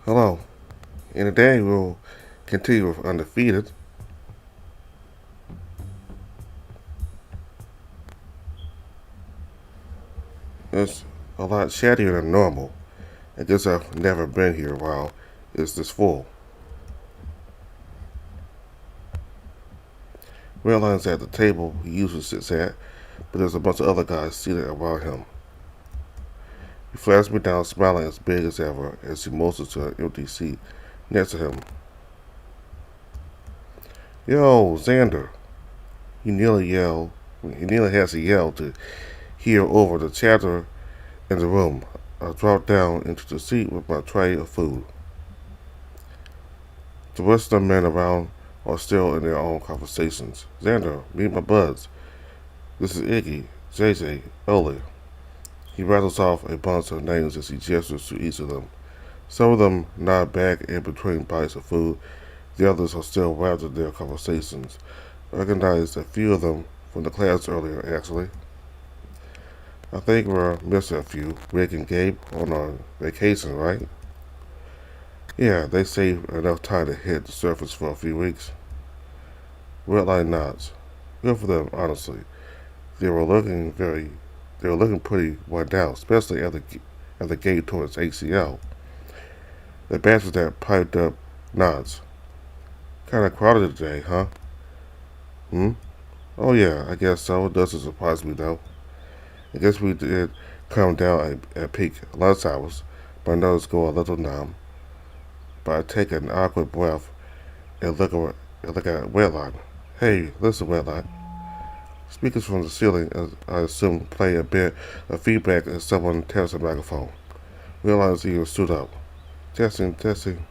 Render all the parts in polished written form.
Hello, and today we'll continue with Undefeated. It's a lot shadier than normal. I guess I've never been here while it's this full. Redline's at the table he usually sits at, but there's a bunch of other guys seated around him. He flags me down, smiling as big as ever as he motions to an empty seat next to him. Yo, Xander! He nearly yelled. He nearly has to yell to hear over the chatter in the room. I drop down into the seat with my tray of food. The rest of the men around are still in their own conversations. Xander, meet my buds. This is Iggy, JJ, Ole. He rattles off a bunch of names as he gestures to each of them. Some of them nod back in between bites of food. The others are still wrapped in their conversations. I recognized a few of them from the class earlier, actually. I think we're missing a few. Rick and Gabe on our vacation, right? Yeah, they saved enough time to hit the surface for a few weeks. Redline nods. Good for them, honestly. They were looking very, they were looking pretty worn down, especially at the gate towards ACL. The bastard that piped up nods. Kind of crowded today, huh? Hmm? Oh yeah, I guess so. It doesn't surprise me though. I guess we did come down at peak lunch hours. My nose go a little numb, but I take an awkward breath and look at Wetline. Hey, listen, Wetline. Speakers from the ceiling, I assume, play a bit of feedback as someone taps the microphone. Wetline's ears stood up. Testing, testing.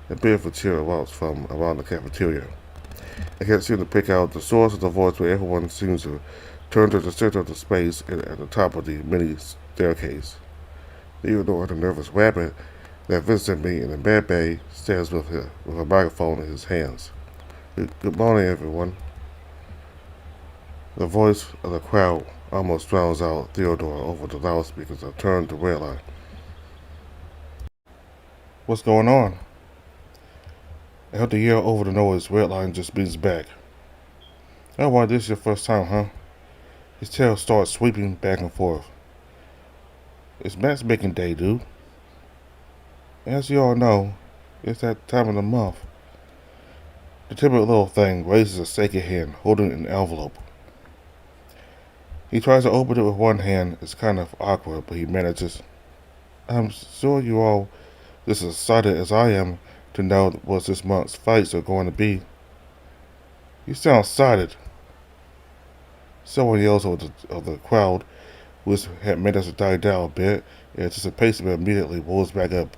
A bit of a cheer erupts from around the cafeteria. I can't seem to pick out the source of the voice, but everyone seems to turn to the center of the space at the top of the mini staircase. Theodore, the nervous rabbit that visited me in the med bay, stands with a microphone in his hands. Good morning, everyone. The voice of the crowd almost drowns out Theodore over the loudspeakers. I turn to Redline. What's going on? I heard the yell over the noise. Redline just beats back. Oh, why, this is your first time, huh? His tail starts sweeping back and forth. It's matchmaking day, dude. As you all know, it's that time of the month. The typical little thing raises a shaky hand, holding an envelope. He tries to open it with one hand. It's kind of awkward, but he manages. I'm sure you all just as excited as I am to know what this month's fights are going to be. You sound excited. Someone yells over the crowd, which had managed to die down a bit, and anticipation immediately rolls back up.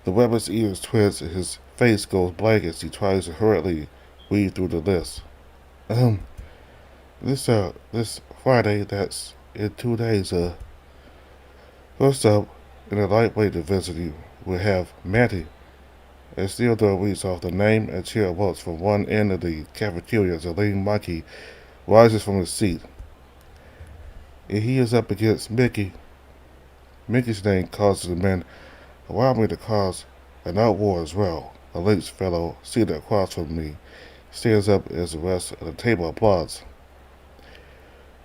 The rabbit's ears twitch and his face goes blank as he tries to hurriedly read through the list. Um, this Friday, that's in 2 days, first up, in the lightweight division, we have Matty. As Theodore reads off the name and cheer erupts from one end of the cafeteria as a lean monkey rises from his seat. And he is up against Mickey. Mickey's name causes the men around me to cause an outroar as well. A lynx fellow seated across from me stands up as the rest of the table applauds.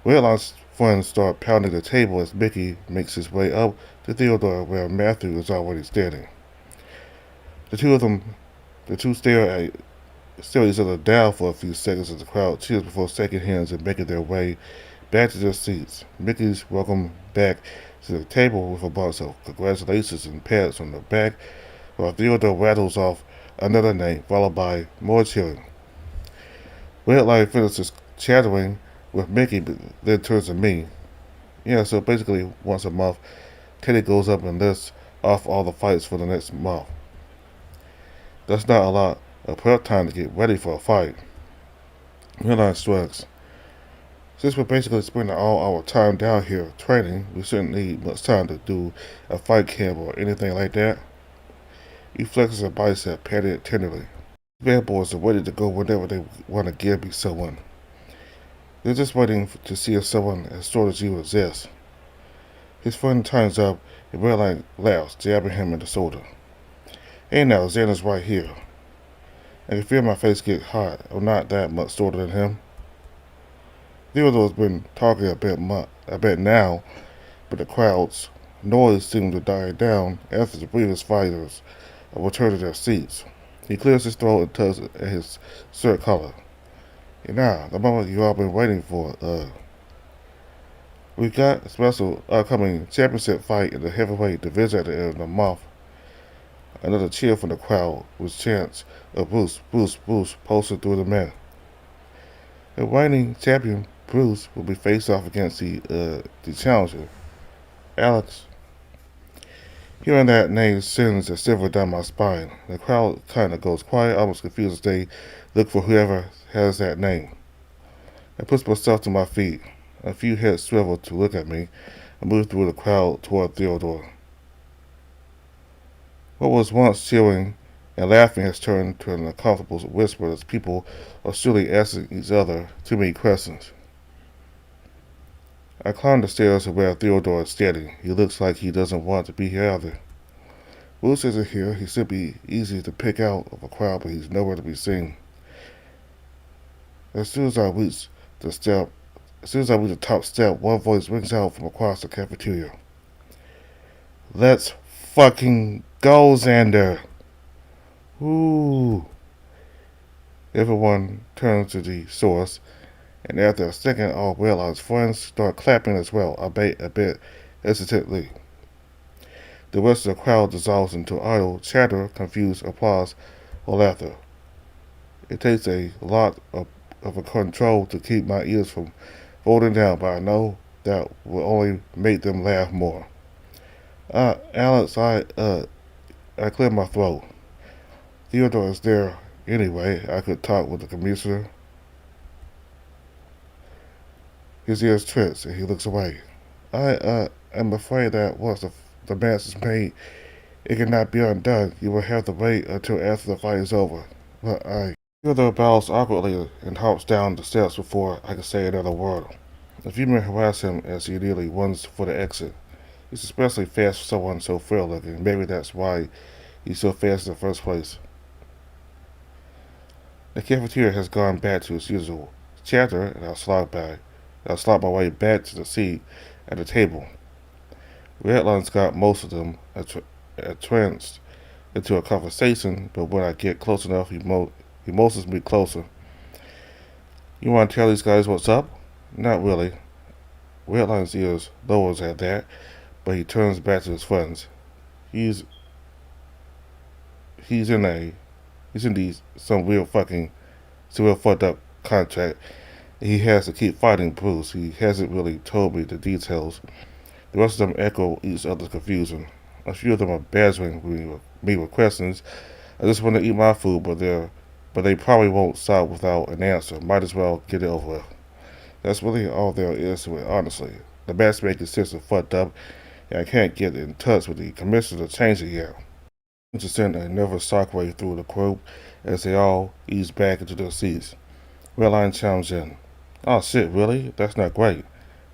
Redline's friends start pounding the table as Mickey makes his way up to Theodore where Matthew is already standing. The two stare each other down for a few seconds as the crowd cheers before shaking hands and making their way back to their seats. Mickey's welcome back to the table with a bunch of congratulations and pats on the back, while Theodore rattles off another name, followed by more cheering. Redline finishes chattering with Mickey, but then turns to me. Yeah, so basically once a month, Teddy goes up and lists off all the fights for the next month. That's not a lot of prep time to get ready for a fight. Redline shrugs. Since we're basically spending all our time down here training, we shouldn't need much time to do a fight camp or anything like that. He flexes a bicep, patting it tenderly. Bad boys are ready to go whenever they want to give me someone. They're just waiting to see if someone as short as you exists. His friend turns up and Redline laughs, jabbing him in the shoulder. Hey now, Xander's right here. I can feel my face get hot. I'm not that much shorter than him. Theodore's been talking a bit now, but the crowd's noise seemed to die down after the previous fighters returned to their seats. He clears his throat and tugs at his shirt collar. Now, the moment you all been waiting for, we've got a special upcoming championship fight in the heavyweight division at the end of the month. Another cheer from the crowd, with chants of Bruce, Bruce, Bruce posted through the men. The reigning champion, Bruce, will be faced off against the challenger, Alex. Hearing that name sends a shiver down my spine. The crowd kind of goes quiet, almost confused as they look for whoever has that name. I push myself to my feet. A few heads swivel to look at me. I move through the crowd toward Theodore. What was once cheering and laughing has turned to an uncomfortable whisper as people are surely asking each other too many questions. I climb the stairs to where Theodore is standing. He looks like he doesn't want to be here either. Bruce isn't here. He should be easy to pick out of a crowd, but he's nowhere to be seen. As soon as I reach the top step, one voice rings out from across the cafeteria. Let's fucking go, Xander! Ooh. Everyone turns to the source, and after a second, all realize friends start clapping as well, albeit a bit hesitantly. The rest of the crowd dissolves into idle chatter, confused applause, or laughter. It takes a lot of a control to keep my ears from folding down, but I know that will only make them laugh more. Alex, I clear my throat. Theodore is there anyway. I could talk with the commissioner. His ears twitch and he looks away. I am afraid that once the match is made, it cannot be undone. You will have to wait until after the fight is over. But Theodore bows awkwardly and hops down the steps before I can say another word. A few men harass him as he nearly runs for the exit. He's especially fast for someone so frail looking. Maybe that's why he's so fast in the first place. The cafeteria has gone back to its usual chatter, and I'll slide my way back to the seat at the table. Redline's got most of them entranced into a conversation, but when I get close enough, he motions me closer. You want to tell these guys what's up? Not really. Redline's ears lowers at that, but he turns back to his friends. He's in some real fucked up contract. He has to keep fighting Bruce. He hasn't really told me the details. The rest of them echo each other's confusion. A few of them are badgering me with questions. I just want to eat my food, but they probably won't stop without an answer. Might as well get it over with. That's really all there is to it, honestly. The matchmaking system fucked up, and I can't get in touch with the commissioner to change it yet. To send a nervous shockwave through the group as they all ease back into their seats. Redline chimes in. Oh shit, really? That's not great.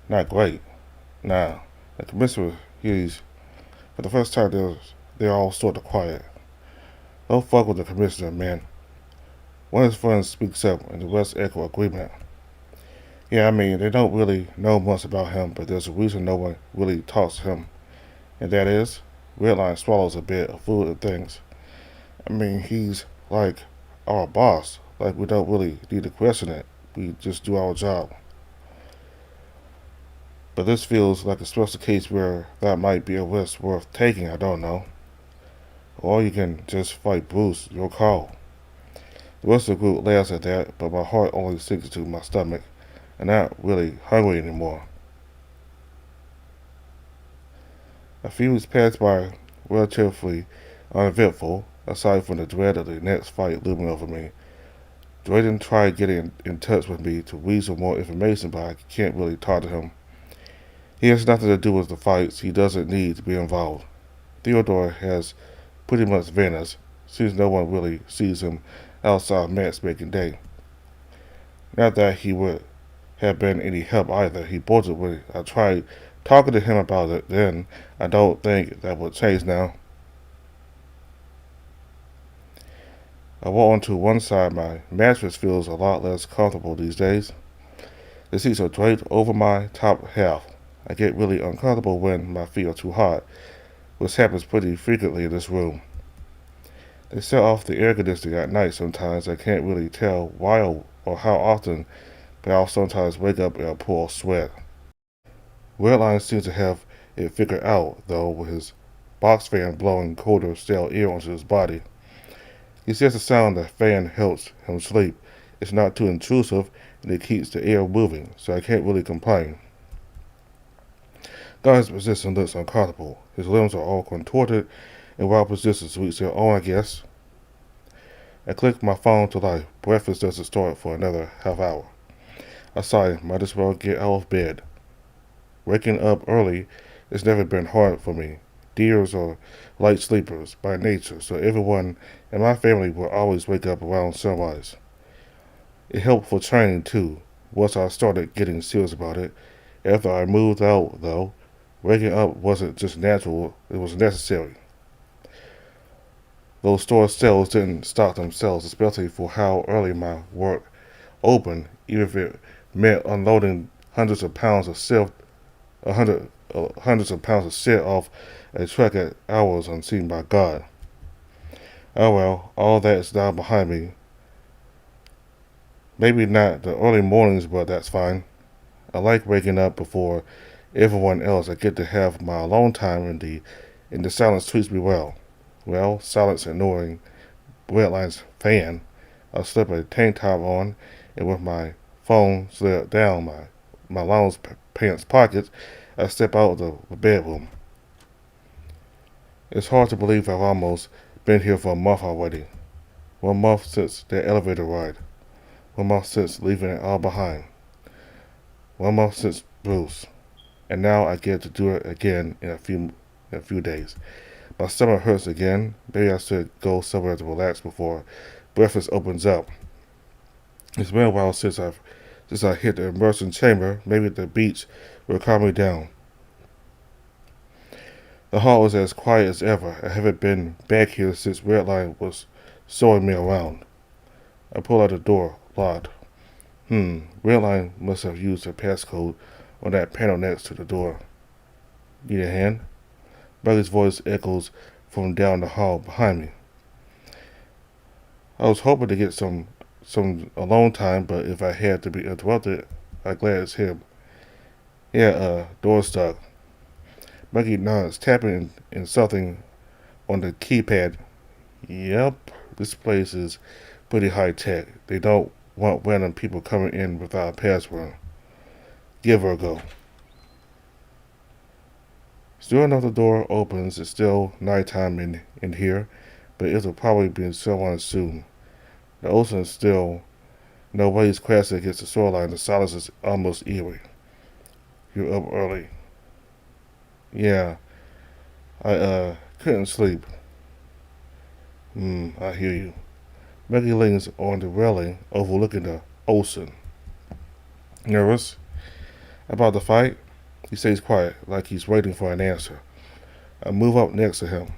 Not great. Nah. The commissioner hears. For the first time, they're all sort of quiet. Don't fuck with the commissioner, man. One of his friends speaks up, and the rest echo agreement. Yeah, I mean, they don't really know much about him, but there's a reason no one really talks to him. And that is, Redline swallows a bit of food and thinks. I mean, he's like our boss. Like, we don't really need to question it. We just do our job. But this feels like a special case where that might be a risk worth taking, I don't know. Or you can just fight Bruce, your call. The rest of the group laughs at that, but my heart only sinks to my stomach. I'm not really hungry anymore. A few weeks passed by relatively uneventful, aside from the dread of the next fight looming over me. Drayden tried getting in touch with me to reason more information, but I can't really talk to him. He has nothing to do with the fights. He doesn't need to be involved. Theodore has pretty much vanished, since no one really sees him outside matchmaking day. Not that he would have been any help either. He bolted when I tried Talking to him about it then, I don't think that would change now. I walk onto one side. My mattress feels a lot less comfortable these days. The seats are draped over my top half. I get really uncomfortable when my feet are too hot, which happens pretty frequently in this room. They set off the air conditioning at night sometimes. I can't really tell why or how often, but I'll sometimes wake up in a pool of sweat. Redline seems to have it figured out, though, with his box fan blowing colder, stale air onto his body. He says the sound of the fan helps him sleep. It's not too intrusive, and it keeps the air moving, so I can't really complain. Guy's position looks uncomfortable. His limbs are all contorted in wild positions to each their own, I guess. I click my phone to life. Breakfast doesn't start for another half hour. I sigh, might as well get out of bed. Waking up early has never been hard for me. Deers are light sleepers by nature, so everyone in my family will always wake up around sunrise. It helped for training too, once I started getting serious about it. After I moved out, though, waking up wasn't just natural, it was necessary. Those store sales didn't stop themselves, especially for how early my work opened, even if it meant unloading hundreds of pounds of hundreds of pounds of shit off a truck at hours unseen by God. Oh well, all that is now behind me. Maybe not the early mornings, but that's fine. I like waking up before everyone else. I get to have my alone time, and the silence treats me well. Well, silence ignoring Redline's fan. I slip a tank top on, and with my phone slid down my lounge pants pockets, I step out of the bedroom. It's hard to believe I've almost been here for a month already. 1 month since that elevator ride. 1 month since leaving it all behind. 1 month since Bruce. And now I get to do it again in a few days. My stomach hurts again. Maybe I should go somewhere to relax before breakfast opens up. It's been a while since I hit the immersion chamber. Maybe the beach will calm me down. The hall is as quiet as ever. I haven't been back here since Redline was showing me around. I pull out the door, locked. Redline must have used a passcode on that panel next to the door. Need a hand? Buggy's voice echoes from down the hall behind me. I was hoping to get some alone time, but if I had to be interrupted, I'm glad it's him. Yeah, door's stuck. Buggy nods, tapping in something on the keypad. Yep, this place is pretty high tech. They don't want random people coming in without a password. Give her a go. Sure enough, the door opens. It's still nighttime in here, but it'll probably be someone soon. The ocean is still. No waves crashing against the shoreline. The silence is almost eerie. You're up early. Yeah, I couldn't sleep. I hear you. Maggie leans on the railing overlooking the ocean. Nervous? About the fight? He stays quiet, like he's waiting for an answer. I move up next to him.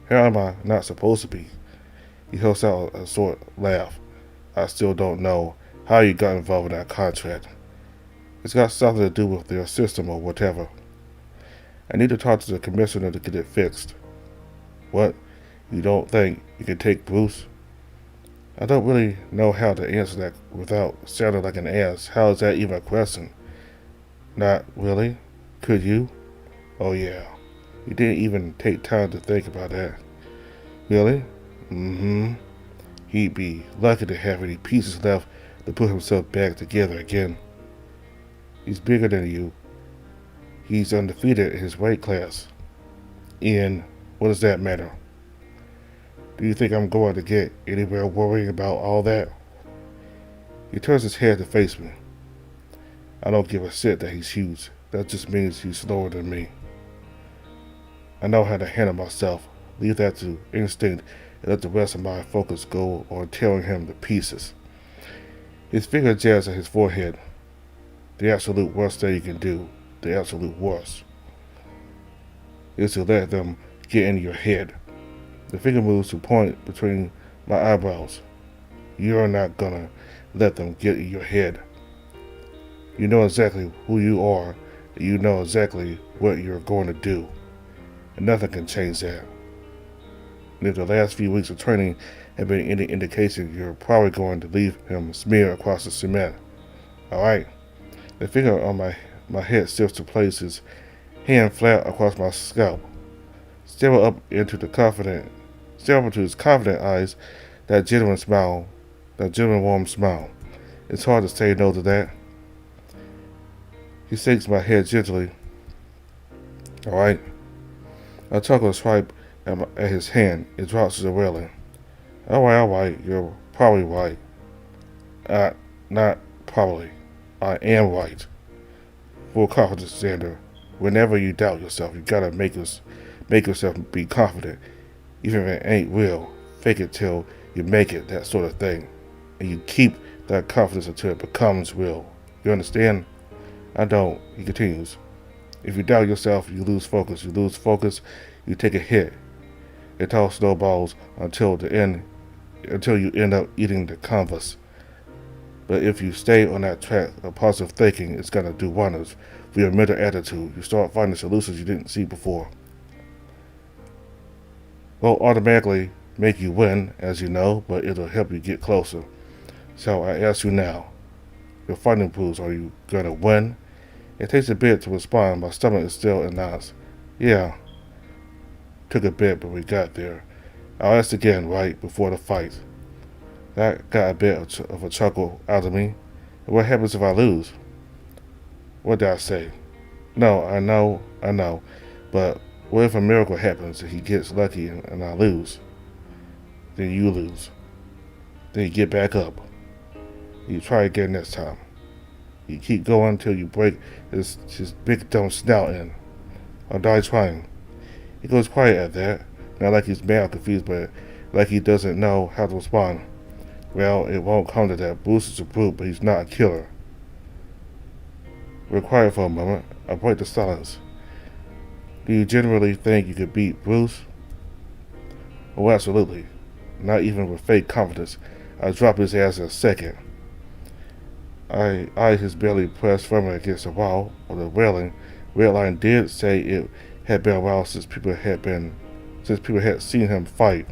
Here am I not supposed to be? He holds out a short laugh. I still don't know how you got involved in that contract. It's got something to do with their system or whatever. I need to talk to the commissioner to get it fixed. What? You don't think you can take Bruce? I don't really know how to answer that without sounding like an ass. How is that even a question? Not really. Could you? Oh yeah. You didn't even take time to think about that. Really? He'd be lucky to have any pieces left to put himself back together again. He's bigger than you. He's undefeated in his weight class. Ian, what does that matter? Do you think I'm going to get anywhere worrying about all that? He turns his head to face me. I don't give a shit that he's huge. That just means he's slower than me. I know how to handle myself. Leave that to instinct and let the rest of my focus go on tearing him to pieces. His finger jabs at his forehead. The absolute worst thing you can do. the absolute worst is to let them get in your head. The finger moves to point between my eyebrows. You're not gonna let them get in your head. You know exactly who you are, and you know exactly what you're going to do, and nothing can change that. And if the last few weeks of training have been any indication, you're probably going to leave him smeared across the cement. Alright? The finger on my head shifts to place his hand flat across my scalp. Stare up into his confident eyes, that genuine warm smile. It's hard to say no to that. He shakes my head gently. Alright. I tuggle a swipe at his hand. It drops to the railing. Alright, you're probably right. Not probably. I am right. Full confidence, Xander. Whenever you doubt yourself, you gotta make yourself be confident. Even if it ain't real, fake it till you make it, that sort of thing. And you keep that confidence until it becomes real. You understand? I don't. He continues. If you doubt yourself, you lose focus. You take a hit. It all snowballs until you end up eating the canvas. But if you stay on that track of positive thinking, it's gonna do wonders for your mental attitude. You start finding solutions you didn't see before. Won't automatically make you win, as you know, but it'll help you get closer. So I ask you now, your fighting proves, are you gonna win? It takes a bit to respond. My stomach is still in knots. Yeah. Took a bit, but we got there. I'll ask again right before the fight. That got a bit of a chuckle out of me. And what happens if I lose? What did I say? No, I know. But what if a miracle happens and he gets lucky and I lose? Then you lose. Then you get back up. You try again next time. You keep going until you break his big dumb snout in. I'll die trying. He goes quiet at that. Not like he's mad or confused, but like he doesn't know how to respond. Well, it won't come to that. Bruce is a brute, but he's not a killer. We're quiet for a moment. I break the silence. Do you generally think you could beat Bruce? Oh, absolutely. Not even with fake confidence. I drop his ass in a second. I eyed his belly pressed firmly against the wall of the railing. Redline did say it had been a while since people had seen him fight.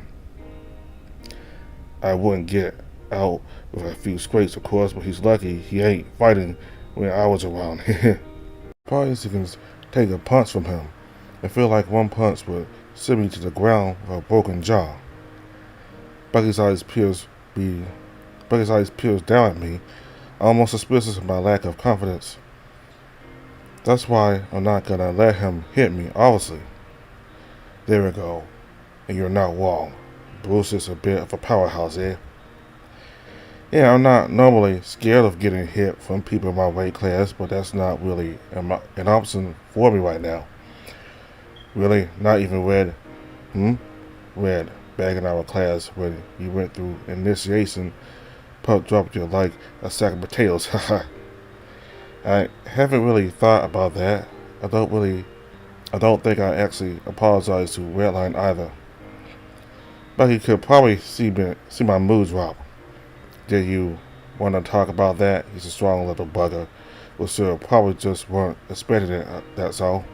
I wouldn't get out with a few scrapes, of course, but he's lucky he ain't fighting when I was around. Probably he can take a punch from him. I feel like one punch would send me to the ground with a broken jaw. Bucky's eyes peers down at me, almost suspicious of my lack of confidence. That's why I'm not gonna let him hit me, obviously. There we go. And you're not wrong. Bruce is a bit of a powerhouse, eh? Yeah, I'm not normally scared of getting hit from people in my weight class, but that's not really an option for me right now. Really? Not even Red? Red, back in our class when you went through initiation, Pup dropped you like a sack of potatoes. I haven't really thought about that. I don't think I actually apologized to Redline either. But he could probably see my mood drop. Did you want to talk about that? He's a strong little bugger. Well, sir, probably just weren't expecting it, that's all.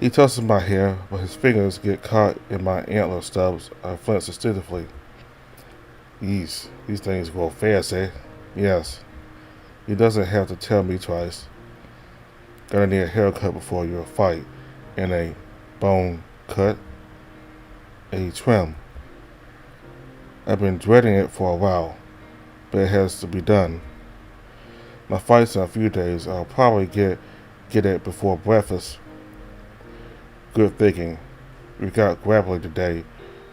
He touches my hair, but his fingers get caught in my antler stubs. I flinch instinctively. These things grow fast, eh? Yes. He doesn't have to tell me twice. Gonna need a haircut before your fight. And a bone cut. A trim. I've been dreading it for a while, but it has to be done. My fight's in a few days. I'll probably get it before breakfast. Good thinking. We got grappling today.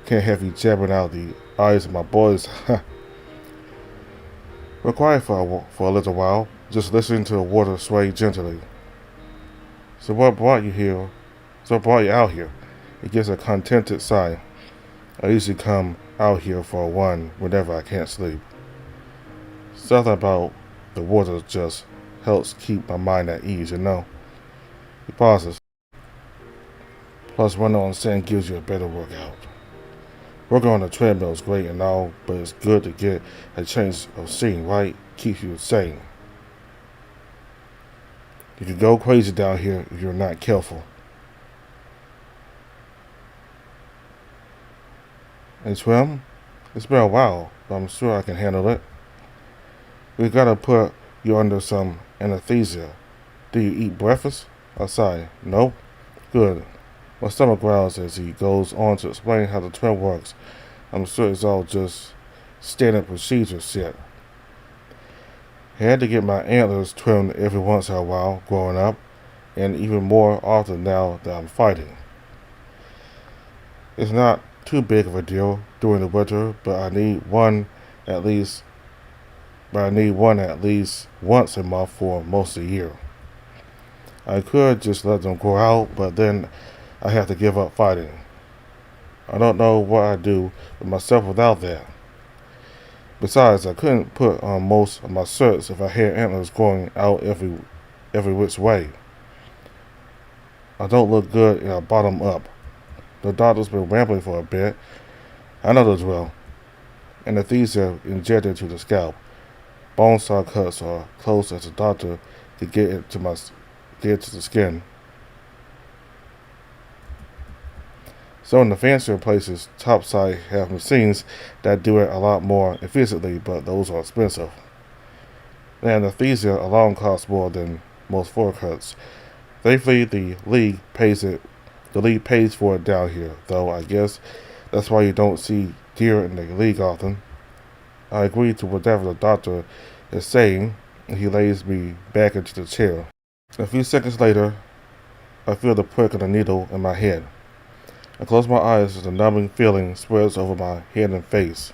Can't have you jabbing out the eyes of my boys. We're quiet for a little while, just listening to the water sway gently. So what brought you out here? He gives a contented sigh. I usually come out here for a run whenever I can't sleep. Something about the water just helps keep my mind at ease, you know. He pauses. Plus, running on sand gives you a better workout. Working on the treadmill is great and all, but it's good to get a change of scene, right? Keeps you sane. You can go crazy down here if you're not careful. And swim? It's been a while, but I'm sure I can handle it. We gotta put you under some anesthesia. Do you eat breakfast? I sigh. Nope. Good. My stomach growls as he goes on to explain how the trim works. I'm sure it's all just standard procedure shit. I had to get my antlers trimmed every once in a while growing up, and even more often now that I'm fighting. It's not too big of a deal during the winter, but I need one at least once a month for most of the year. I could just let them grow out, but then I have to give up fighting. I don't know what I'd do with myself without that. Besides, I couldn't put on most of my shirts if I had antlers growing out every which way. I don't look good in a bottom up. The doctor's been rambling for a bit. I know the drill. Anesthesia injected to the scalp. Bone saw cuts are close as the doctor could get to the skin. Some of the fancier places topside have machines that do it a lot more efficiently, but those are expensive. The anesthesia alone costs more than most forecuts. Thankfully, the league pays for it down here, though I guess that's why you don't see deer in the league often. I agree to whatever the doctor is saying, and he lays me back into the chair. A few seconds later, I feel the prick of the needle in my head. I close my eyes as a numbing feeling spreads over my head and face.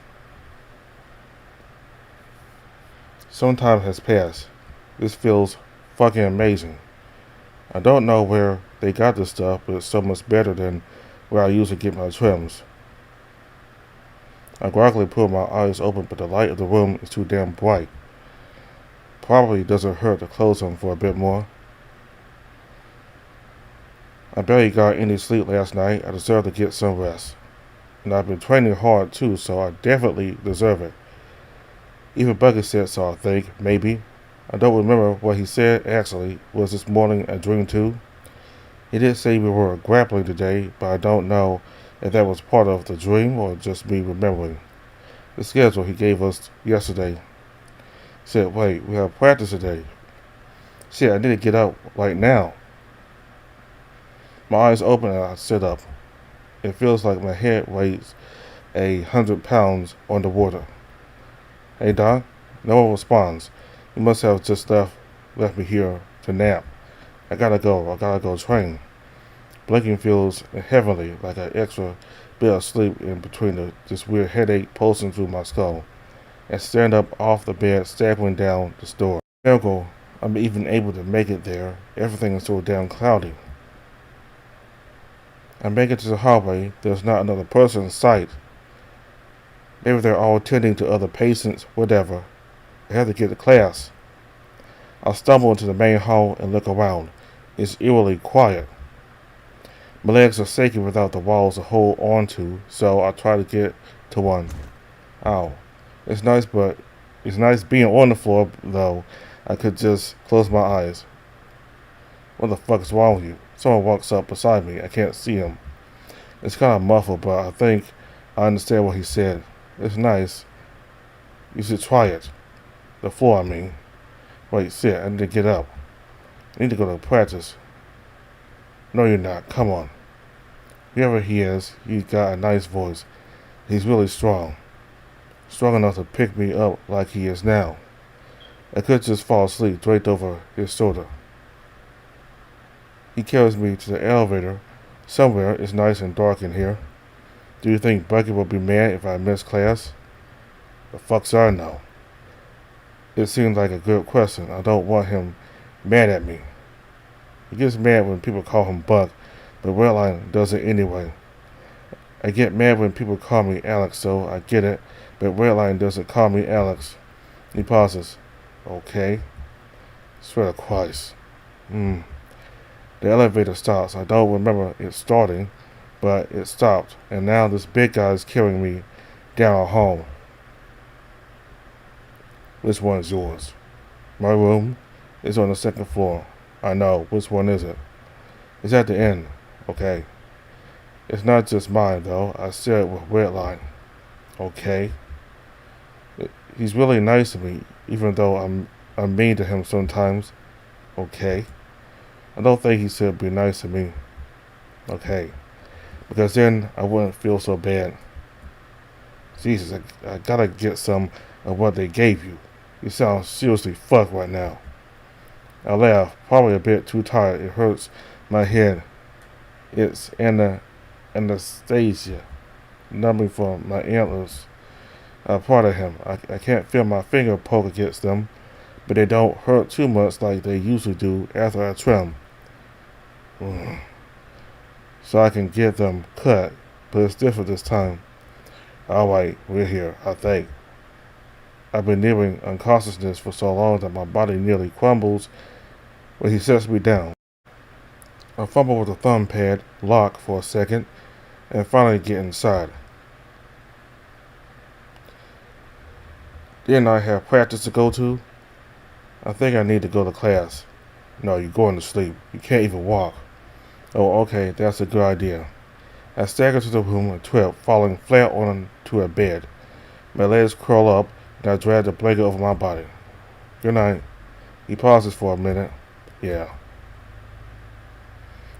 Some time has passed. This feels fucking amazing. I don't know where they got this stuff, but it's so much better than where I usually get my trims. I groggily pull my eyes open, but the light of the room is too damn bright. Probably doesn't hurt to close them for a bit more. I barely got any sleep last night. I deserve to get some rest. And I've been training hard too, so I definitely deserve it. Even Bucky said so, I think, maybe. I don't remember what he said, actually. Was this morning a dream too? He did say we were grappling today, but I don't know if that was part of the dream or just me remembering. The schedule he gave us yesterday said, wait, we have practice today. Shit, I need to get up right now. My eyes open and I sit up. It feels like my head weighs 100 pounds on the water. Hey, Doc? No one responds. He must have just left me here to nap. I gotta go train. Blinking feels heavenly, like an extra bit of sleep in between this weird headache pulsing through my skull. And stand up off the bed, staggering down the store. Miracle, I'm even able to make it there. Everything is so damn cloudy. I make it to the hallway. There's not another person in sight. Maybe they're all tending to other patients, whatever. I have to get to class. I stumble into the main hall and look around. It's eerily quiet. My legs are shaking without the walls to hold on to, so I try to get to one. Ow. It's nice being on the floor, though. I could just close my eyes. What the fuck is wrong with you? Someone walks up beside me. I can't see him. It's kind of muffled, but I think I understand what he said. It's nice. You should try it. The floor, I mean. Wait, sit. I need to get up. I need to go to practice. No, you're not. Come on. Whoever he is, he's got a nice voice. He's really strong. Strong enough to pick me up like he is now. I could just fall asleep draped over his shoulder. He carries me to the elevator. Somewhere. It's nice and dark in here. Do you think Bucky will be mad if I miss class? The fuck's I know. It seems like a good question. I don't want him mad at me. He gets mad when people call him Buck, but Redline does it anyway. I get mad when people call me Alex, so I get it, but Redline doesn't call me Alex. He pauses. Okay. Swear to Christ. The elevator stops. I don't remember it starting, but it stopped, and now this big guy is carrying me down a hall. Which one is yours? My room is on the second floor. I know. Which one is it? It's at the end. Okay. It's not just mine, though. I share it with Redline. Okay. He's really nice to me, even though I'm mean to him sometimes. Okay. I don't think he should be nice to me. Okay. Because then I wouldn't feel so bad. Jesus, I gotta get some of what they gave you. You sound seriously fucked right now. I laugh, probably a bit too tired. It hurts my head. It's anesthesia, numbing from my antlers. I'm proud of him. I can't feel my finger poke against them, but they don't hurt too much like they usually do after I trim. So I can get them cut, but it's different this time. Alright, we're here, I think. I've been nearing unconsciousness for so long that my body nearly crumbles when he sets me down. I fumble with the thumb pad, lock for a second, and finally get inside. Didn't I have practice to go to? I think I need to go to class. No, you're going to sleep. You can't even walk. Oh, okay, that's a good idea. I stagger to the room and trip, falling flat onto a bed. My legs curl up, and I drag the blanket over my body. Good night. He pauses for a minute. Yeah.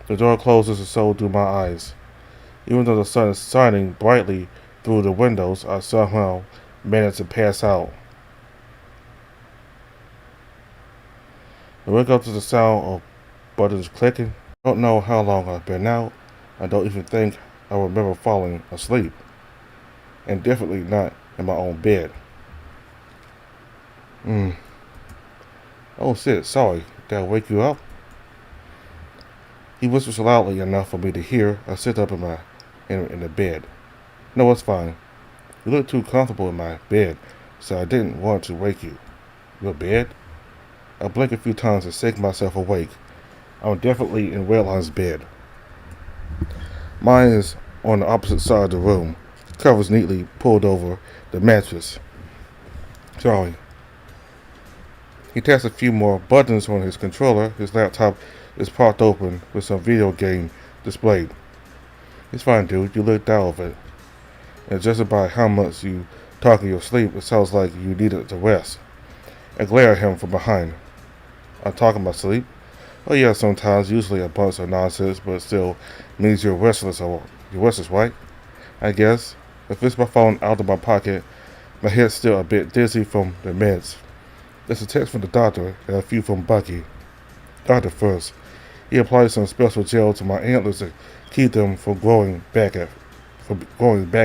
The door closes and so do my eyes. Even though the sun is shining brightly through the windows, I somehow manage to pass out. I wake up to the sound of buttons clicking. I don't know how long I've been out. I don't even think I remember falling asleep. And definitely not in my own bed. Oh shit, sorry. Did I wake you up? He whispers loudly enough for me to hear. I sit up in the bed. No, it's fine. You look too comfortable in my bed, so I didn't want to wake you. Your bed? I blink a few times to shake myself awake. I'm definitely in Redline's bed. Mine is on the opposite side of the room. Covers neatly pulled over the mattress. Sorry. He taps a few more buttons on his controller. His laptop is propped open with some video game displayed. It's fine, dude. You looked out of it. And just by how much you talk in your sleep, it sounds like you needed to rest. I glare at him from behind. I'm talking about sleep? Oh yeah, sometimes. Usually a bunch of nonsense, but it still means you're restless, right? I guess. I fish my phone out of my pocket. My head's still a bit dizzy from the meds. There's a text from the doctor and a few from Bucky. Doctor first. He applied some special gel to my antlers to keep them from growing back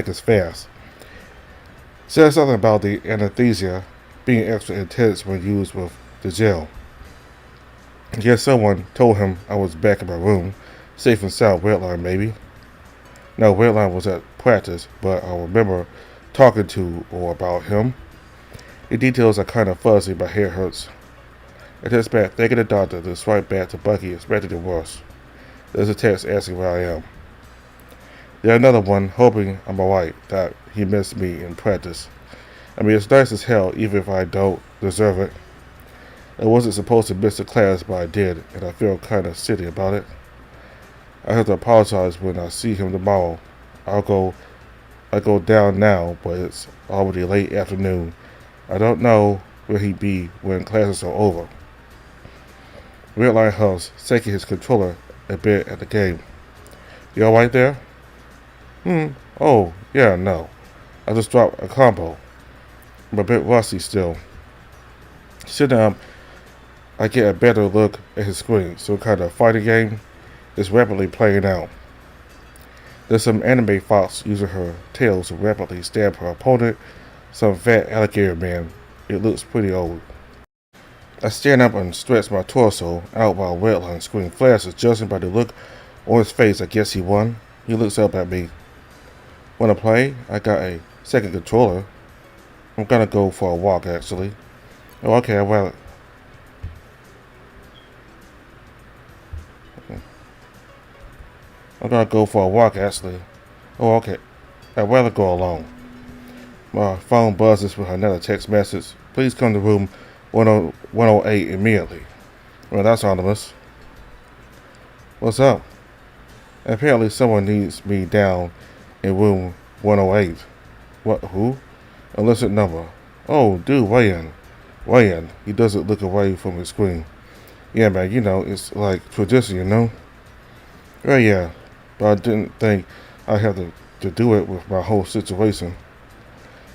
as fast. Said something about the anesthesia being extra intense when used with the gel. I guess someone told him I was back in my room, safe and sound. Redline maybe. No, Redline was at practice, but I remember talking to or about him. The details are kind of fuzzy. My head hurts. I text back, thanking the doctor, then swipe back to Bucky, expecting the worst. There's a text asking where I am. There's another one, hoping I'm alright, that he missed me in practice. I mean, it's nice as hell, even if I don't deserve it. I wasn't supposed to miss the class, but I did, and I feel kind of shitty about it. I have to apologize when I see him tomorrow. I go down now, but it's already late afternoon. I don't know where he'd be when classes are over. Redline huffs, shaking his controller a bit at the game. You alright there? Oh, yeah, no. I just dropped a combo. I'm a bit rusty still. Sitting down, I get a better look at his screen. Some kind of fighting game is rapidly playing out. There's some anime fox using her tail to rapidly stab her opponent, some fat alligator man. It looks pretty old. I stand up and stretch my torso out while Redline's screen flashes. Judging by the look on his face, I guess he won. He looks up at me. Wanna play? I got a second controller. I'm gonna go for a walk, actually. Oh, okay, well... I'm gonna go for a walk, actually. Oh, okay. I'd rather go alone. My phone buzzes with another text message. Please come to room 108 immediately. Well, that's ominous. What's up? Apparently someone needs me down in room 108. What, who? A listed number. Oh, dude, weigh in. Weigh in. He doesn't look away from his screen. Yeah, man, it's like tradition, Oh, yeah. But I didn't think I'd have to do it with my whole situation.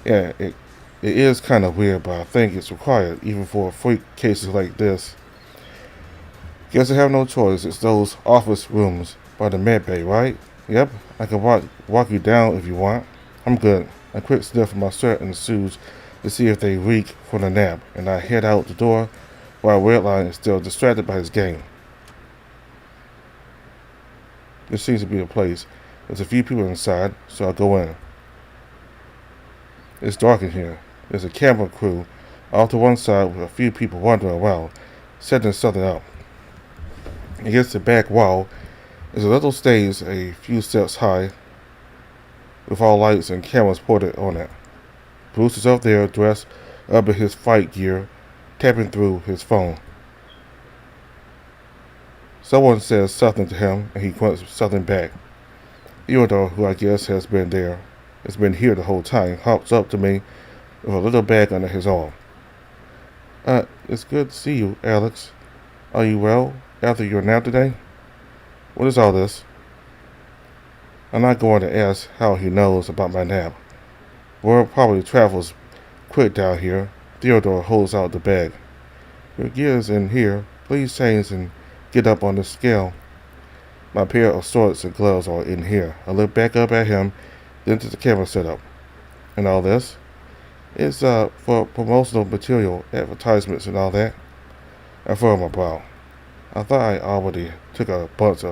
Yeah, it is kind of weird, but I think it's required, even for freak cases like this. Guess I have no choice. It's those office rooms by the med bay, right? Yep, I can walk you down if you want. I'm good. I quick sniff my shirt and shoes to see if they reek from the nap, and I head out the door while Redline is still distracted by his game. This seems to be the place. There's a few people inside, so I go in. It's dark in here. There's a camera crew off to one side with a few people wandering around, setting something up. Against the back wall is a little stage a few steps high with all lights and cameras pointed on it. Bruce is up there dressed up in his fight gear, tapping through his phone. Someone says something to him and he grunts something back. Theodore, who I guess has been here the whole time, hops up to me with a little bag under his arm. It's good to see you, Alex. Are you well after your nap today? What is all this? I'm not going to ask how he knows about my nap. Word probably travels quick down here. Theodore holds out the bag. Your gear is in here. Please change and get up on the scale. My pair of shorts and gloves are in here. I look back up at him, then to the camera setup. And all this? It's for promotional material, advertisements and all that. I furrowed my brow. I thought I already took a bunch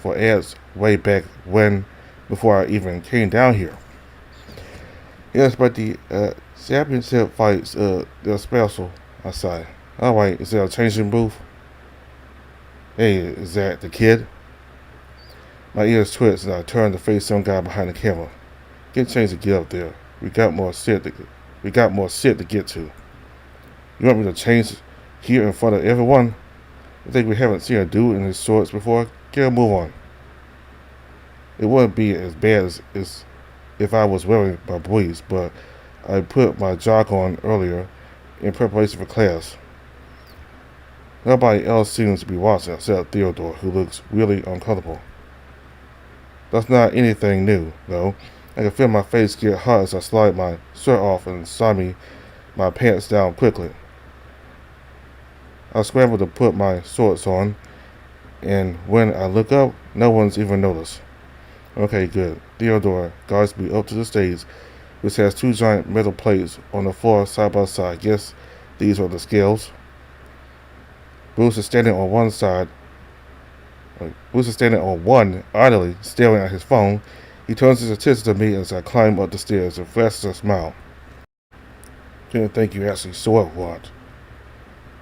for ads way back when, before I even came down here. Yes, but the championship fights, they're special, I sigh. Alright, is there a changing booth? Hey, is that the kid? My ears twitch and I turn to face some guy behind the camera. Get changed to get up there. We got more shit to get to. You want me to change here in front of everyone? I think we haven't seen a dude in his shorts before. Get a move on. It wouldn't be as bad as if I was wearing my briefs, but I put my jock on earlier in preparation for class. Nobody else seems to be watching except Theodore, who looks really uncomfortable. That's not anything new, though. I can feel my face get hot as I slide my shirt off and stomach my pants down quickly. I scramble to put my shorts on, and when I look up, no one's even noticed. Okay, good. Theodore guides me up to the stage, which has two giant metal plates on the floor side by side. Guess these are the scales. Bruce is standing on one, idly staring at his phone. He turns his attention to me as I climb up the stairs and flashes a smile. Didn't think you actually saw it, what?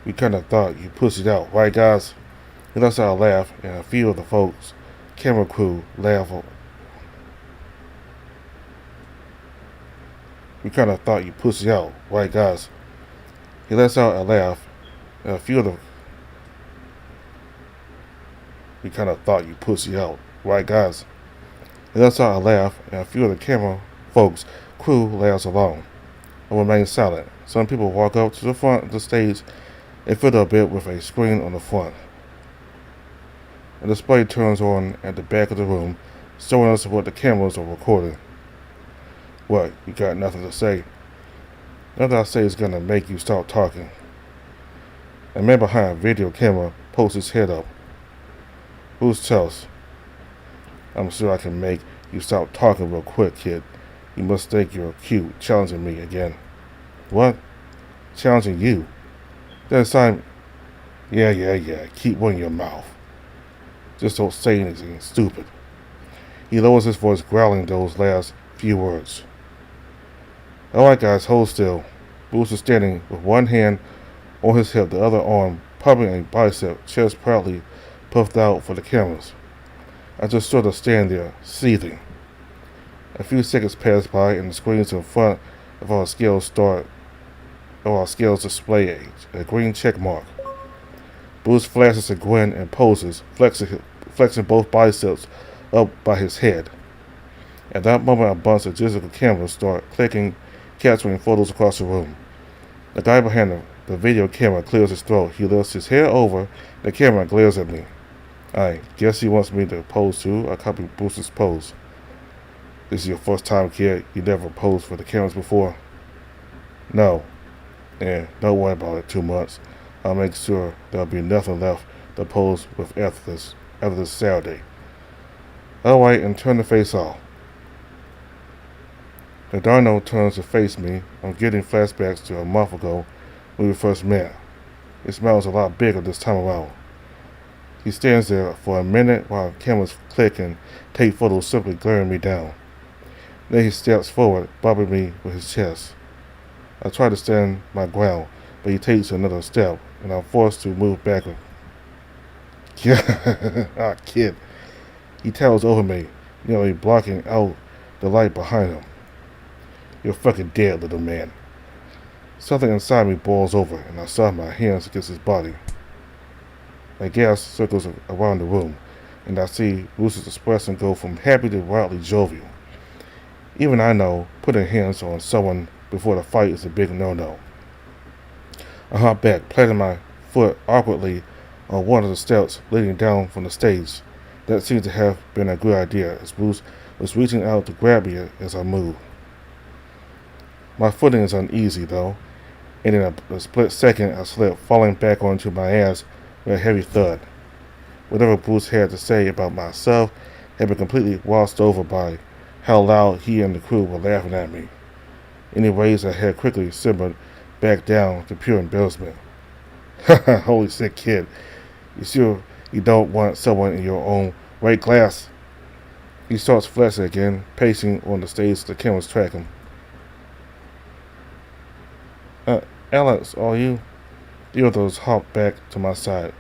We kinda thought you pussied out, right guys? He lets out a laugh, and a few of the folks, camera crew, laugh. We kinda thought you pussied out, right guys? He lets out a laugh, and a few of the We kinda thought you pussy out, right guys? He lets out a laugh, and a few of the camera folks' crew laughs along. I remain silent. Some people walk up to the front of the stage and fiddle a bit with a screen on the front. A display turns on at the back of the room, showing us what the cameras are recording. What, you got nothing to say? Nothing I say is gonna make you stop talking. A man behind a video camera pulls his head up. Who's Chelsea? I'm sure I can make you stop talking real quick, kid. You must think you're cute, challenging me again. What? Challenging you? That time. Yeah. Keep one in your mouth. Just don't say anything stupid. He lowers his voice, growling those last few words. Alright guys, hold still. Bruce is standing with one hand on his hip, the other arm pumping a bicep, chest proudly puffed out for the cameras. I just sort of stand there, seething. A few seconds pass by and the screens in front of our scales display a green check mark. Bruce flashes a grin and poses, flexing both biceps up by his head. At that moment, a bunch of digital cameras start clicking, capturing photos across the room. The guy behind the video camera clears his throat. He lifts his hair over the camera and glares at me. I guess he wants me to pose too. I copy Bruce's pose. This is your first time, kid. You never posed for the cameras before? No. Don't worry about it too much. I'll make sure there'll be nothing left to pose with after this Saturday. Alright, and turn the face off. The Darno turns to face me. I'm getting flashbacks to a month ago when we first met. His smile is a lot bigger this time around. He stands there for a minute while cameras click and take photos, simply glaring me down. Then he steps forward, bobbing me with his chest. I try to stand my ground, but he takes another step, and I'm forced to move backward. Kid. He towers over me, nearly blocking out the light behind him. You're fucking dead, little man. Something inside me boils over, and I slap my hands against his body. My gas circles around the room, and I see Bruce's expression go from happy to wildly jovial. Even I know putting hands on someone before the fight is a big no-no. I hop back, planting my foot awkwardly on one of the steps leading down from the stage. That seems to have been a good idea, as Bruce was reaching out to grab me as I moved. My footing is uneasy, though, and in a split second I slip, falling back onto my ass with a heavy thud. Whatever Bruce had to say about myself had been completely washed over by how loud he and the crew were laughing at me. Anyways, I had quickly simmered back down to pure embarrassment. Holy sick kid. You sure you don't want someone in your own weight class? He starts flexing again, pacing on the stage the cameras track him. Alex, are you? The others hop back to my side,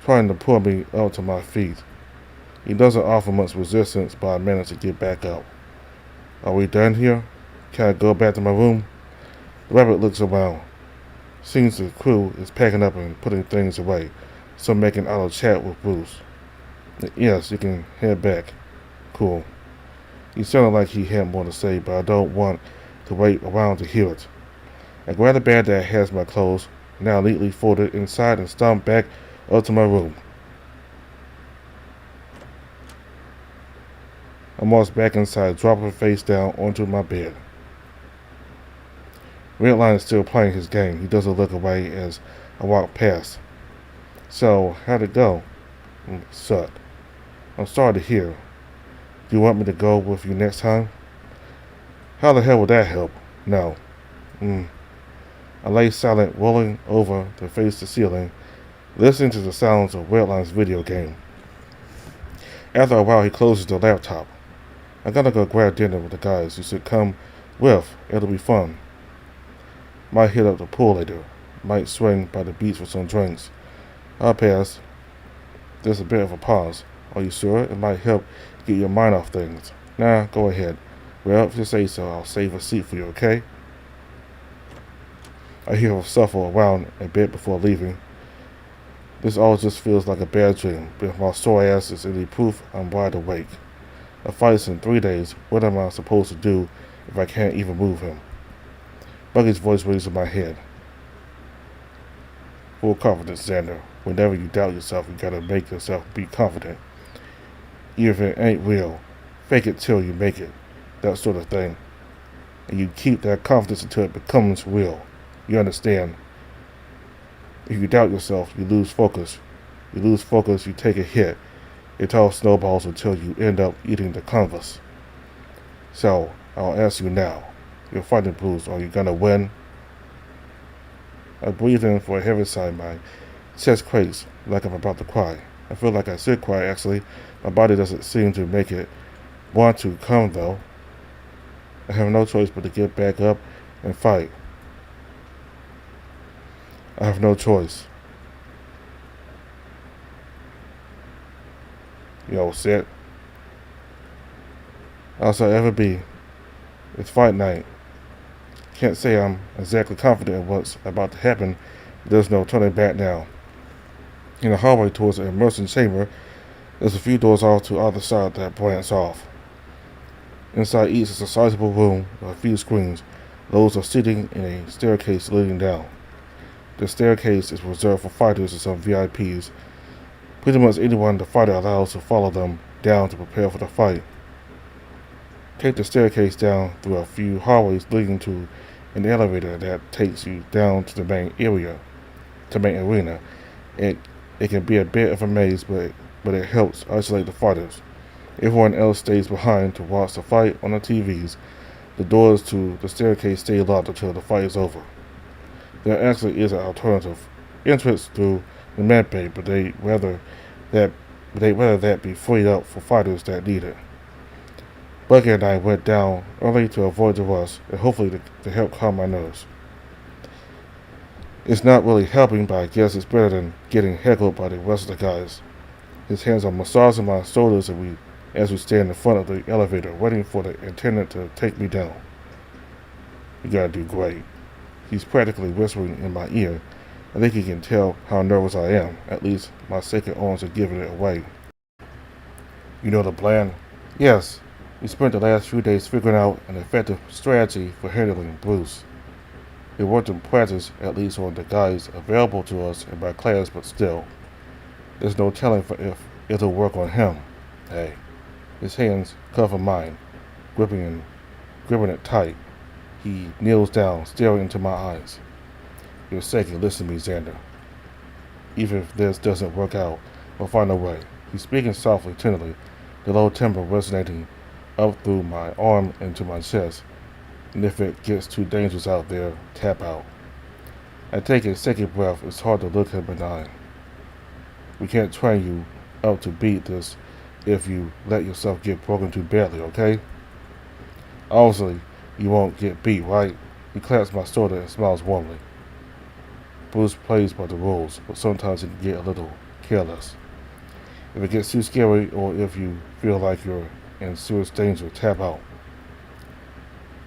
trying to pull me up to my feet. He doesn't offer much resistance, but I manage to get back up. Are we done here? Can I go back to my room? The rabbit looks around. Seems the crew is packing up and putting things away, so making idle chat with Bruce. Yes, you can head back. Cool. He sounded like he had more to say, but I don't want to wait around to hear it. I grab the bag that has my clothes, now neatly folded inside, and stomp back up to my room. I march back inside, dropping face down onto my bed. Redline is still playing his game. He doesn't look away as I walk past. So, how'd it go? Sucked. I'm sorry to hear. Do you want me to go with you next time? How the hell would that help? No. I lay silent, rolling over to face the ceiling, listening to the sounds of Redline's video game. After a while, he closes the laptop. I gotta go grab dinner with the guys. You should come with. It'll be fun. Might hit up the pool later. Might swing by the beach for some drinks. I'll pass. There's a bit of a pause. Are you sure? It might help get your mind off things. Nah, go ahead. Well, if you say so, I'll save a seat for you, okay? I hear him shuffle around a bit before leaving. This all just feels like a bad dream, but if my sore ass is any proof, I'm wide awake. A fight's in 3 days. What am I supposed to do if I can't even move him? Buggy's voice rings in my head. Full confidence, Xander. Whenever you doubt yourself, you gotta make yourself be confident. Even if it ain't real, fake it till you make it. That sort of thing. And you keep that confidence until it becomes real. You understand? If you doubt yourself, you lose focus. You lose focus, you take a hit. It all snowballs until you end up eating the canvas. So, I'll ask you now. You're fighting Bruce. Are you gonna win? I breathe in for a heavy sigh. My chest quakes like I'm about to cry. I feel like I should cry, actually. My body doesn't seem to make it want to come, though. I have no choice but to get back up and fight. I have no choice. You all set? else I'll ever be. It's fight night. Can't say I'm exactly confident in what's about to happen, but there's no turning back now. In the hallway towards the immersion chamber, there's a few doors off to either side that branch off. Inside each is a sizable room with a few screens. Those are sitting in a staircase leading down. The staircase is reserved for fighters and some VIPs. Pretty much anyone the fighter allows to follow them down to prepare for the fight. Take the staircase down through a few hallways leading to an elevator that takes you down to the main arena. It can be a bit of a maze, but it helps isolate the fighters. Everyone else stays behind to watch the fight on the TVs. The doors to the staircase stay locked until the fight is over. There actually is an alternative entrance through the med bay, but they'd rather that be freed up for fighters that need it. Bucky and I went down early to avoid the rush, and hopefully to help calm my nerves. It's not really helping, but I guess it's better than getting heckled by the rest of the guys. His hands are massaging my shoulders as we stand in front of the elevator, waiting for the attendant to take me down. You gotta do great. He's practically whispering in my ear. I think he can tell how nervous I am. At least my second arms are giving it away. You know the plan? Yes. We spent the last few days figuring out an effective strategy for handling Bruce. It worked in practice, at least on the guys available to us in my class, but still. There's no telling if it'll work on him. Hey. His hands cover mine, gripping it tight. He kneels down, staring into my eyes. For your sake, listen to me, Xander. Even if this doesn't work out, we'll find a way. He's speaking softly, tenderly, the low timbre resonating up through my arm into my chest. And if it gets too dangerous out there, tap out. I take a second breath. It's hard to look him in the eye. We can't train you up to beat this if you let yourself get broken too badly, okay? Obviously, you won't get beat, right? He claps my shoulder and smiles warmly. Bruce plays by the rules, but sometimes he can get a little careless. If it gets too scary, or if you feel like you're in serious danger, tap out.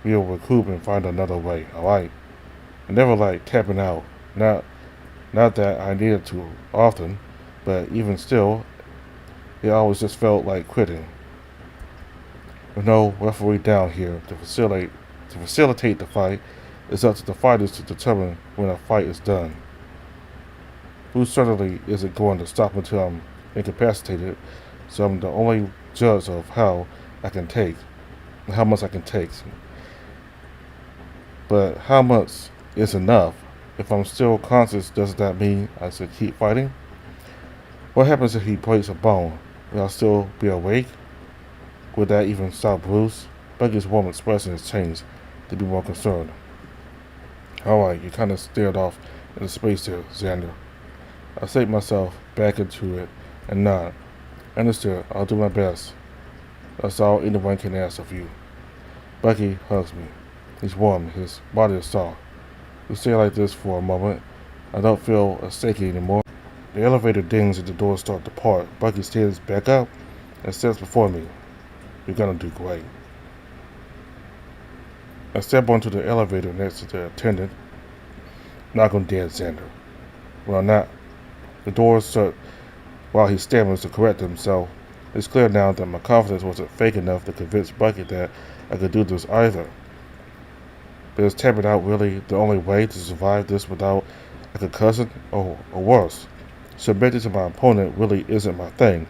We'll recoup and find another way, alright? I never liked tapping out. Not that I needed to often, but even still, it always just felt like quitting. With no referee down here to facilitate the fight, it's up to the fighters to determine when a fight is done. Bruce certainly isn't going to stop until I'm incapacitated, so I'm the only judge of how much I can take. But how much is enough? If I'm still conscious, does that mean I should keep fighting? What happens if he breaks a bone? Will I still be awake? Would that even stop Bruce? Bucky's warm expression has changed to be more concerned. Alright, you kind of stared off into space there, Xander. I sink myself back into it and nod. Understood, I'll do my best. That's all anyone can ask of you. Bucky hugs me. He's warm, his body is soft. We stay like this for a moment. I don't feel as shaky anymore. The elevator dings and the doors start to part. Bucky stands back up and steps before me. You're gonna do great. I step onto the elevator next to the attendant. Knock on dead, Xander. Well, not. The doors shut while he stammers to correct himself. It's clear now that my confidence wasn't fake enough to convince Bucky that I could do this either. But is tapping out really the only way to survive this without a concussion? Or worse, submitting to my opponent really isn't my thing.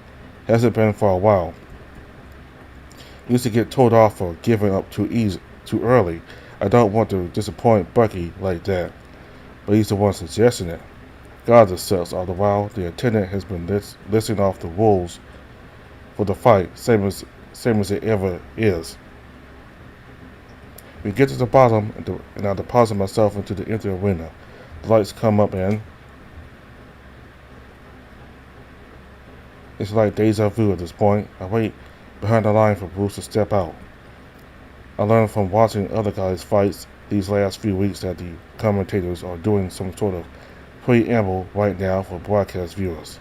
Hasn't been for a while. Used to get told off for giving up too early. I don't want to disappoint Bucky like that, but he's the one suggesting it. God, this sucks. All the while, the attendant has been listing off the rules for the fight, same as it ever is. We get to the bottom, and I deposit myself into the empty arena. The lights come up, and it's like deja vu at this point. I wait behind the line for Bruce to step out. I learned from watching other guys' fights these last few weeks that the commentators are doing some sort of preamble right now for broadcast viewers.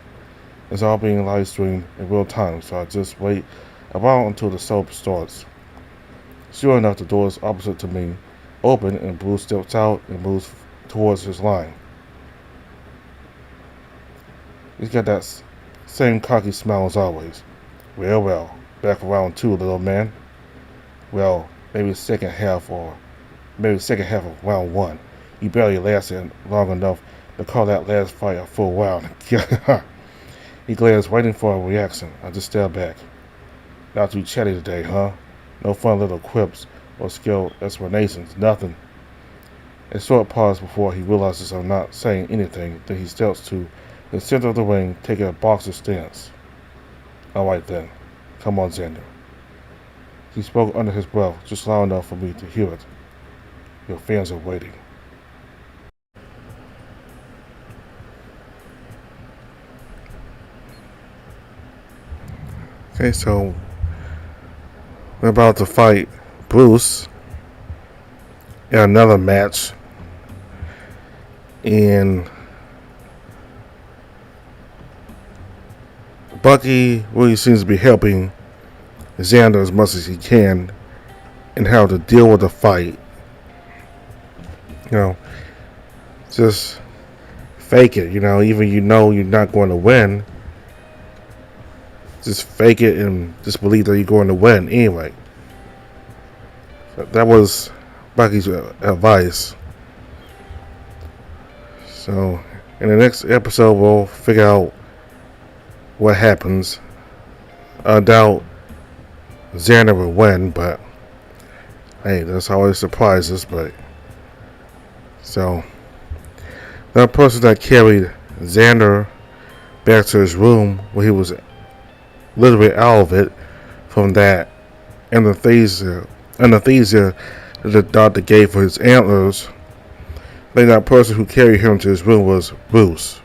It's all being live streamed in real time, so I just wait a while until the soap starts. Sure enough, the doors opposite to me open, and Bruce steps out and moves towards his line. He's got that same cocky smile as always. Well, back for round 2, little man. Well, maybe second half of round 1. You barely lasted long enough to call that last fight a full round. He glares, waiting for a reaction. I just stare back. Not too chatty today, huh? No fun little quips or skilled explanations, nothing. A short pause before he realizes I'm not saying anything, then he steps to the center of the ring, taking a boxer stance. Alright then, come on, Xander. He spoke under his breath, just loud enough for me to hear it. Your fans are waiting. Okay, so we're about to fight Bruce in another match, and Bucky really seems to be helping Xander as much as he can in how to deal with the fight. Just fake it, even you're not going to win. Just fake it and just believe that you're going to win anyway. That was Bucky's advice. So, in the next episode, we'll figure out what happens. I doubt Xander will win, but hey, that's always surprises. But so, that person that carried Xander back to his room where he was a little bit out of it from that anesthesia that the doctor gave for his antlers, I think that person who carried him to his room was Bruce.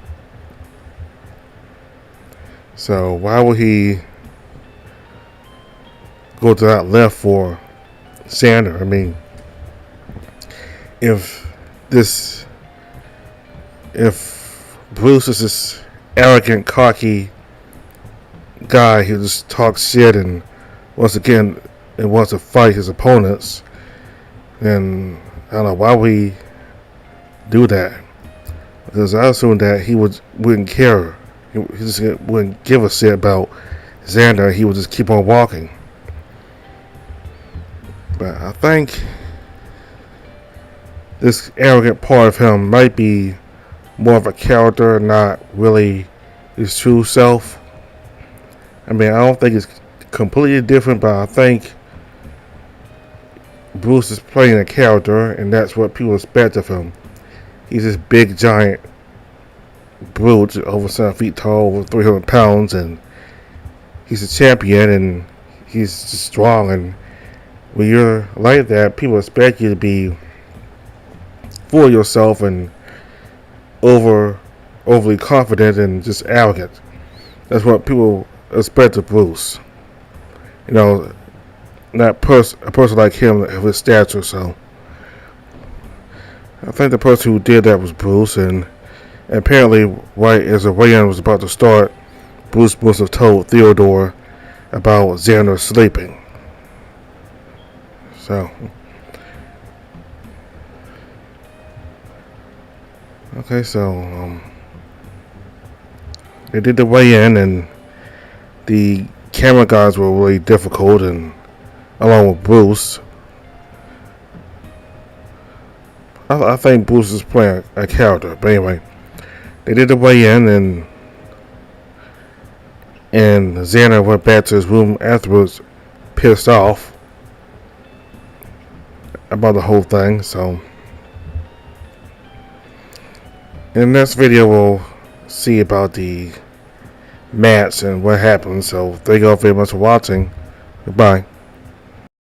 So why would he go to that left for Xander? I mean, if Bruce is this arrogant, cocky guy who just talks shit and wants to fight his opponents, then I don't know why we do that. Because I assume that he wouldn't care. He just wouldn't give a shit about Xander. He would just keep on walking. But I think this arrogant part of him might be more of a character, not really his true self. I mean, I don't think it's completely different, but I think Bruce is playing a character, and that's what people expect of him. He's this big, giant brute, over 7 feet tall, over 300 pounds, and he's a champion, and he's just strong. And when you're like that, people expect you to be full of yourself and overly confident and just arrogant. That's what people expect of Bruce. Not a person like him of his stature. So I think the person who did that was Bruce, and apparently right as the weigh-in was about to start, Bruce must have told Theodore about Xander sleeping. So okay, so they did the weigh-in, and the camera guys were really difficult, and along with Bruce. I think Bruce is playing a character. But anyway, they did the weigh-in, and Xander went back to his room afterwards, pissed off about the whole thing. So in the next video, we'll see about the match and what happened. So thank you all very much for watching. Goodbye.